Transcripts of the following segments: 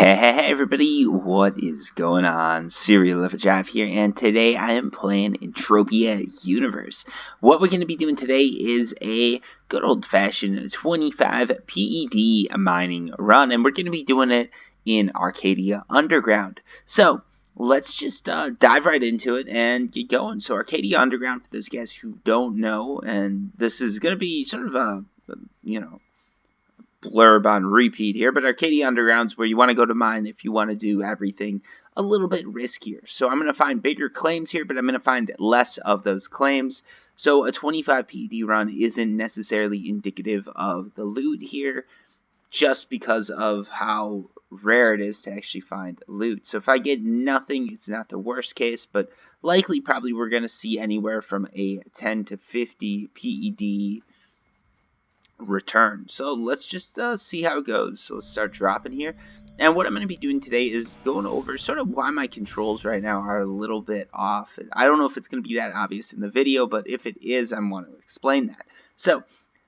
Hey everybody, what is going on? CerealOverdrive here, and today I am playing Entropia Universe. What we're going to be doing today is a good old-fashioned 25 PED mining run, and we're going to be doing it in Arkadia Underground. So, let's just dive right into it and get going. So, Arkadia Underground, for those guys who don't know, and this is going to be sort of a, blurb on repeat here, but Arkadia Underground's where you want to go to mine if you want to do everything a little bit riskier. So I'm going to find bigger claims here, but I'm going to find less of those claims. So a 25 PED run isn't necessarily indicative of the loot here, just because of how rare it is to actually find loot. So if I get nothing, it's not the worst case, but likely probably we're going to see anywhere from a 10 to 50 PED return. So let's just see how it goes. So let's start dropping here. And what I'm going to be doing today is going over sort of why my controls right now are a little bit off. I don't know if it's going to be that obvious in the video, but if it is, I want to explain that. So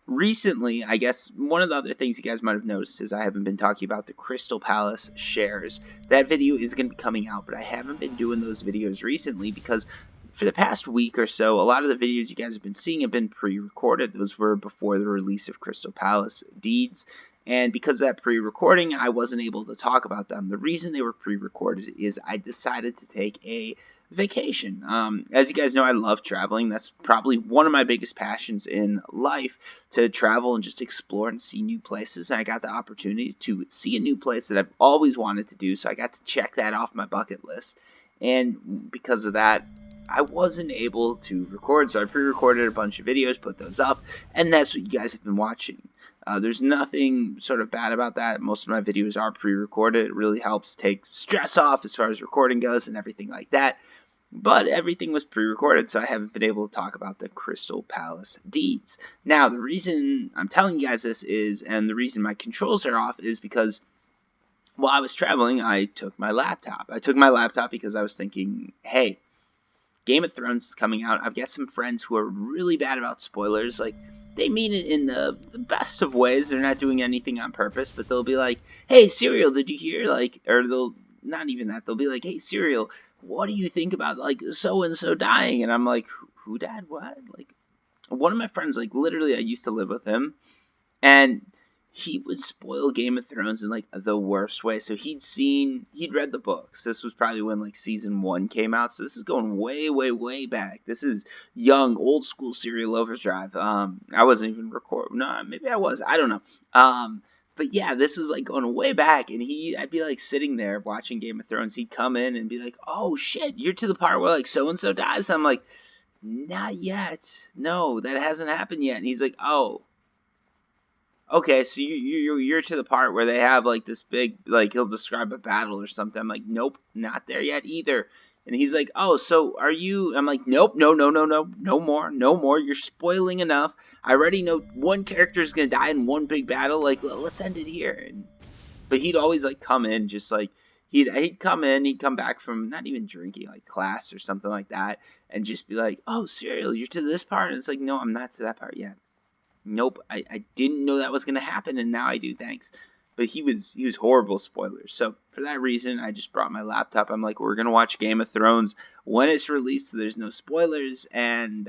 recently, I guess one of the other things you guys might have noticed is I haven't been talking about the Crystal Palace shares. That video is going to be coming out, but I haven't been doing those videos recently because for the past week or so, a lot of the videos you guys have been seeing have been pre-recorded. Those were before the release of Crystal Palace deeds. And because of that pre-recording, I wasn't able to talk about them. The reason they were pre-recorded is I decided to take a vacation. As you guys know, I love traveling. That's probably one of my biggest passions in life, to travel and just explore and see new places. And I got the opportunity to see a new place that I've always wanted to do, so I got to check that off my bucket list. And because of that, I wasn't able to record, so I pre-recorded a bunch of videos, put those up, and that's what you guys have been watching. There's nothing sort of bad about that. Most of my videos are pre-recorded. It really helps take stress off as far as recording goes and everything like that. But everything was pre-recorded, so I haven't been able to talk about the Crystal Palace deeds. Now, the reason I'm telling you guys this is, and the reason my controls are off, is because while I was traveling, I took my laptop. I took my laptop because I was thinking, hey, Game of Thrones is coming out. I've got some friends who are really bad about spoilers. Like, they mean it in the best of ways. They're not doing anything on purpose, but they'll be like, hey, Cereal, did you hear? Like, or they'll, not even that, they'll be like, hey, Cereal, what do you think about, like, so-and-so dying? And I'm like, who died? What? Like, one of my friends, like, literally, I used to live with him, and he would spoil Game of Thrones in, like, the worst way. So he'd read the books. This was probably when, like, season 1 came out. So this is going way, way, way back. This is young, old school CerealOverdrive. I wasn't even recording. No, maybe I was. I don't know. But yeah, this was, like, going way back. And I'd be, like, sitting there watching Game of Thrones. He'd come in and be like, oh, shit, you're to the part where, like, so-and-so dies? I'm like, not yet. No, that hasn't happened yet. And he's like, oh, okay, so you're to the part where they have, like, this big, like, he'll describe a battle or something. I'm like, nope, not there yet either. And he's like, oh, so are you? I'm like, nope, no more. You're spoiling enough. I already know one character is gonna die in one big battle. Like, let's end it here. But he'd always, like, come in just like he'd come in, he'd come back from not even drinking, like, class or something like that, and just be like, oh, Cereal, you're to this part. And it's like, no, I'm not to that part yet. Nope, I didn't know that was going to happen, and now I do, thanks. But he was horrible spoilers. So for that reason, I just brought my laptop. I'm like, we're going to watch Game of Thrones when it's released, so there's no spoilers. And,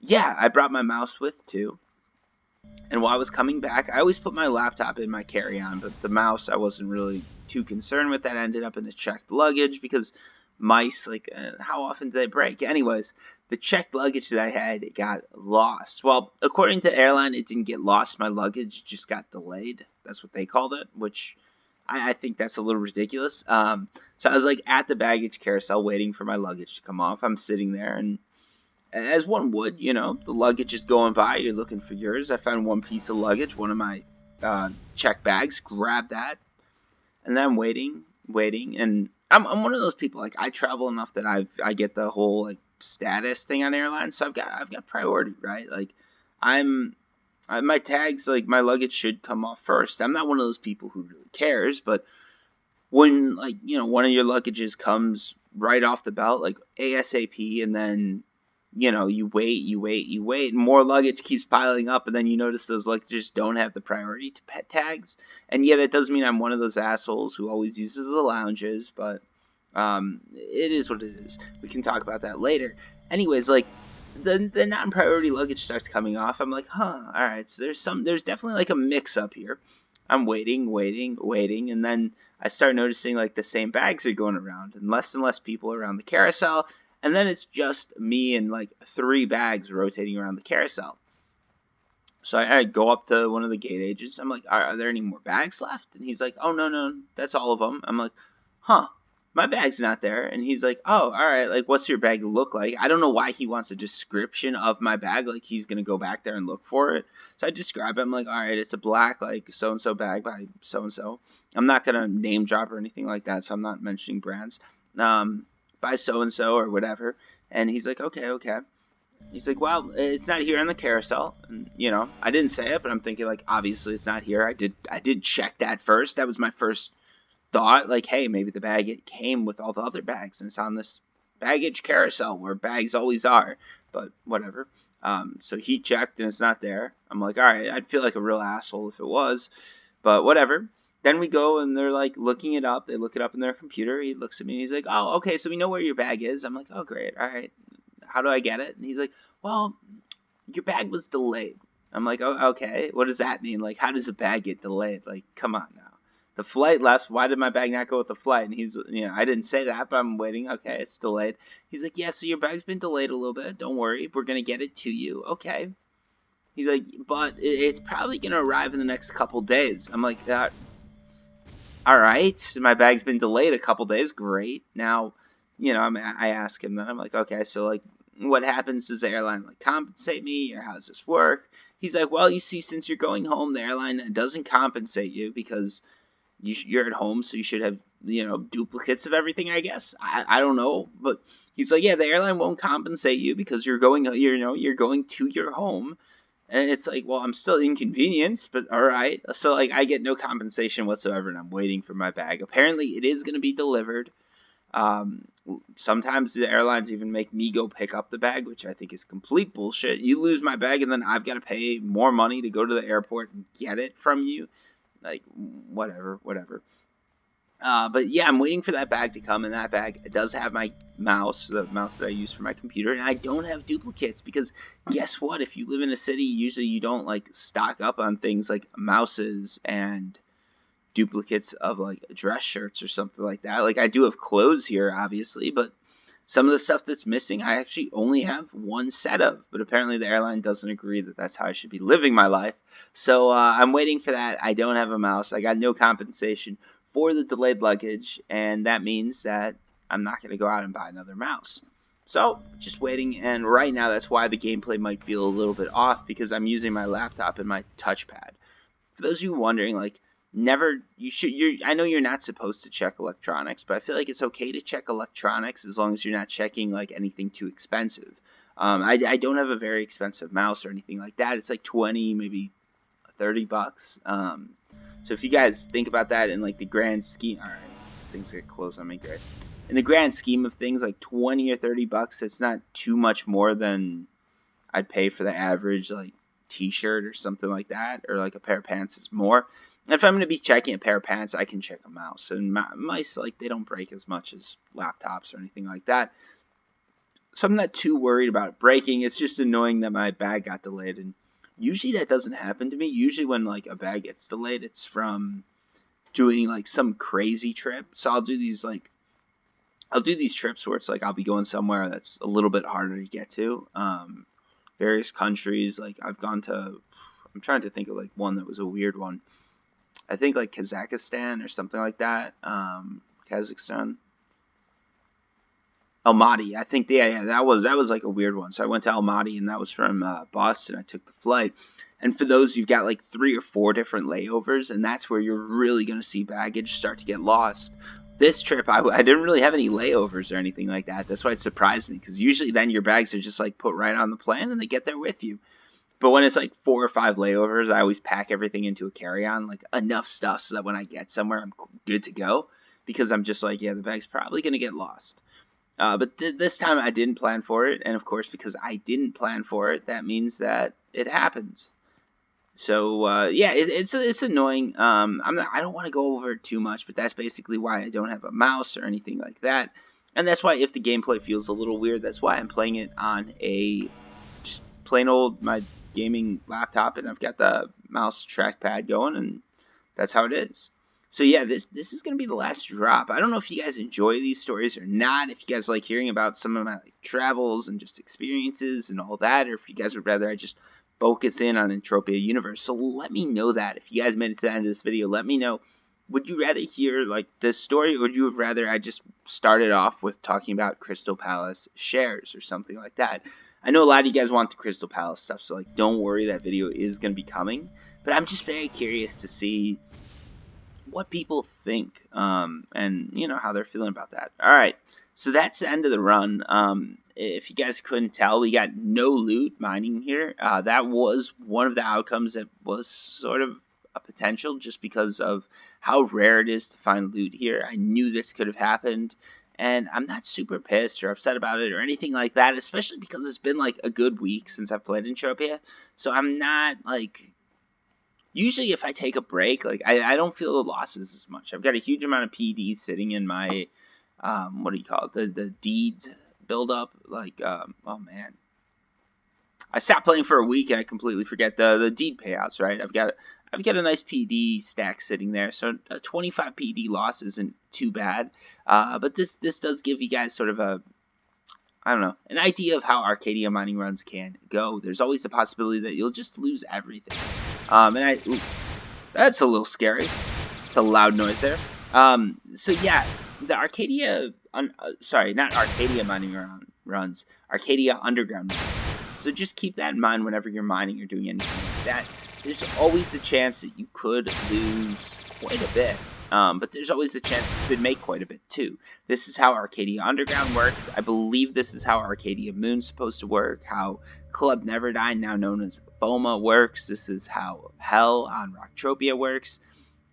yeah, I brought my mouse with, too. And while I was coming back, I always put my laptop in my carry-on, but the mouse, I wasn't really too concerned with. That ended up in the checked luggage because mice, like, how often do they break? Anyways, the checked luggage that I had, it got lost. Well, according to the airline, it didn't get lost. My luggage just got delayed. That's what they called it, which I think that's a little ridiculous. So I was, like, at the baggage carousel waiting for my luggage to come off. I'm sitting there, and as one would, you know, the luggage is going by. You're looking for yours. I found one piece of luggage, one of my check bags. Grabbed that, and then I'm waiting, and I'm one of those people, like, I travel enough that I get the whole, like, status thing on airlines, so I've got priority, right? Like, my tags, like, my luggage should come off first. I'm not one of those people who really cares, but when, like, you know, one of your luggages comes right off the belt, like, ASAP, and then you know, you wait, and more luggage keeps piling up, and then you notice those luggages don't have the priority to pet tags. And yeah, that does mean I'm one of those assholes who always uses the lounges, but it is what it is. We can talk about that later. Anyways, like the non-priority luggage starts coming off. I'm like, huh, all right. So there's definitely like a mix-up here. I'm waiting, and then I start noticing like the same bags are going around, and less people around the carousel, and then it's just me and like 3 bags rotating around the carousel. So I go up to one of the gate agents. I'm like, are there any more bags left? And he's like, oh, no, that's all of them. I'm like, huh, my bag's not there. And he's like, oh, all right, like, what's your bag look like? I don't know why he wants a description of my bag, like he's going to go back there and look for it. So I describe it. I'm like, all right, it's a black, like, so-and-so bag by so-and-so. I'm not going to name drop or anything like that, so I'm not mentioning brands. By so-and-so or whatever. And he's like, okay. He's like, well, it's not here on the carousel. And, you know, I didn't say it, but I'm thinking, like, obviously it's not here. I did check that first. That was my first thought. Like, hey, maybe the bag it came with all the other bags, and it's on this baggage carousel where bags always are. But whatever. So he checked, and it's not there. I'm like, all right, I'd feel like a real asshole if it was. But whatever. Then we go, and they're, like, looking it up. They look it up in their computer. He looks at me, and he's like, oh, okay, so we know where your bag is. I'm like, oh, great, all right. How do I get it? And he's like, well, your bag was delayed. I'm like, oh, okay. What does that mean? Like, how does a bag get delayed? Like, come on now. The flight left. Why did my bag not go with the flight? And he's, you know, I didn't say that, but I'm waiting. Okay, it's delayed. He's like, yeah, so your bag's been delayed a little bit. Don't worry. We're going to get it to you. Okay. He's like, but it's probably going to arrive in the next couple days. I'm like, all right. My bag's been delayed a couple days. Great. Now, you know, I ask him, then I'm like, okay, so, like, what happens? Does the airline like compensate me, or how does this work? He's like, well, you see, since you're going home, the airline doesn't compensate you because you're at home, so you should have, you know, duplicates of everything, I guess. I don't know, but he's like, yeah, the airline won't compensate you because you're going to your home. And it's like, well, I'm still inconvenienced, but all right. So, like, I get no compensation whatsoever, and I'm waiting for my bag. Apparently, it is going to be delivered. Sometimes the airlines even make me go pick up the bag, which I think is complete bullshit. You lose my bag, and then I've got to pay more money to go to the airport and get it from you. Like, whatever. But yeah, I'm waiting for that bag to come, and that bag does have my mouse, the mouse that I use for my computer, and I don't have duplicates because guess what? If you live in a city, usually you don't, like, stock up on things like mouses and duplicates of, like, dress shirts or something like that. Like, I do have clothes here, obviously, but some of the stuff that's missing, I actually only have one set of. But apparently the airline doesn't agree that that's how I should be living my life. So I'm waiting for that. I don't have a mouse. I got no compensation for the delayed luggage, and that means that I'm not going to go out and buy another mouse. So, just waiting, and right now that's why the gameplay might feel a little bit off, because I'm using my laptop and my touchpad. For those of you wondering, like, I know you're not supposed to check electronics, but I feel like it's okay to check electronics as long as you're not checking, like, anything too expensive. I don't have a very expensive mouse or anything like that. It's like 20, maybe 30 bucks. So if you guys think about that in, like, the grand scheme, alright, things get close on me, great. In the grand scheme of things, like 20 or 30 bucks, it's not too much more than I'd pay for the average, like, t-shirt or something like that, or like a pair of pants is more. And if I'm going to be checking a pair of pants, I can check a mouse. And mice, like, they don't break as much as laptops or anything like that. So I'm not too worried about it breaking. It's just annoying that my bag got delayed. And usually that doesn't happen to me. Usually when, like, a bag gets delayed, it's from doing, like, some crazy trip. So I'll do these trips where it's like I'll be going somewhere that's a little bit harder to get to. Various countries, like I'm trying to think of, like, one that was a weird one. I think, like, Kazakhstan or something like that. Kazakhstan. Almaty. I think, yeah, that was like a weird one. So I went to Almaty, and that was from Boston. I took the flight. And for those, you've got like 3 or 4 different layovers, and that's where you're really going to see baggage start to get lost. This trip, I didn't really have any layovers or anything like that. That's why it surprised me, because usually then your bags are just, like, put right on the plane, and they get there with you. But when it's like 4 or 5 layovers, I always pack everything into a carry-on, like enough stuff so that when I get somewhere, I'm good to go. Because I'm just like, yeah, the bag's probably going to get lost. But this time I didn't plan for it, and of course, because I didn't plan for it, that means that it happens. So yeah, it's annoying. I don't want to go over it too much, but that's basically why I don't have a mouse or anything like that, and that's why if the gameplay feels a little weird, that's why I'm playing it on a just plain old my gaming laptop, and I've got the mouse trackpad going, and that's how it is. So yeah, this is gonna be the last drop. I don't know if you guys enjoy these stories or not. If you guys like hearing about some of my travels and just experiences and all that, or if you guys would rather I just focus in on Entropia Universe. So let me know that. If you guys made it to the end of this video, let me know. Would you rather hear like this story, or would you rather I just started off with talking about Crystal Palace shares or something like that? I know a lot of you guys want the Crystal Palace stuff, so like don't worry, that video is gonna be coming. But I'm just very curious to see what people think, and you know how they're feeling about that. All right, so that's the end of the run. If you guys couldn't tell, we got no loot mining here. That was one of the outcomes that was sort of a potential, just because of how rare it is to find loot here. I knew this could have happened, and I'm not super pissed or upset about it or anything like that, especially because it's been like a good week since I've played Entropia, so I'm not like. Usually if I take a break, like I don't feel the losses as much. I've got a huge amount of PD sitting in my, what do you call it, the deeds buildup. Like, oh man. I stopped playing for a week and I completely forget the deed payouts, right? I've got a nice PD stack sitting there, so a 25 PD loss isn't too bad. But this does give you guys sort of a, I don't know, an idea of how Arkadia mining runs can go. There's always the possibility that you'll just lose everything. Ooh, that's a little scary. It's a loud noise there. So yeah, the Arkadia, sorry, not Arkadia mining runs, Arkadia Underground runs. So just keep that in mind whenever you're mining or doing anything like that. There's always the chance that you could lose quite a bit. But there's always a chance you could make quite a bit too. This is how Arkadia Underground works. I believe this is how Arkadia Moon's supposed to work, how Club Never Die, now known as FOMA, works. This is how Hell on Rocktropia works.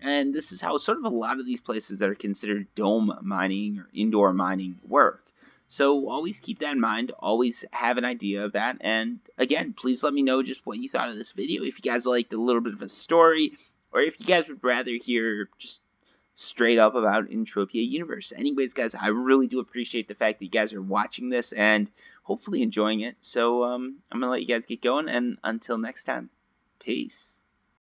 And this is how sort of a lot of these places that are considered dome mining or indoor mining work. So always keep that in mind, always have an idea of that, and again, please let me know just what you thought of this video, if you guys liked a little bit of a story, or if you guys would rather hear just straight up about Entropia Universe. Anyways, guys, I really do appreciate the fact that you guys are watching this and hopefully enjoying it. So I'm going to let you guys get going, and until next time, peace.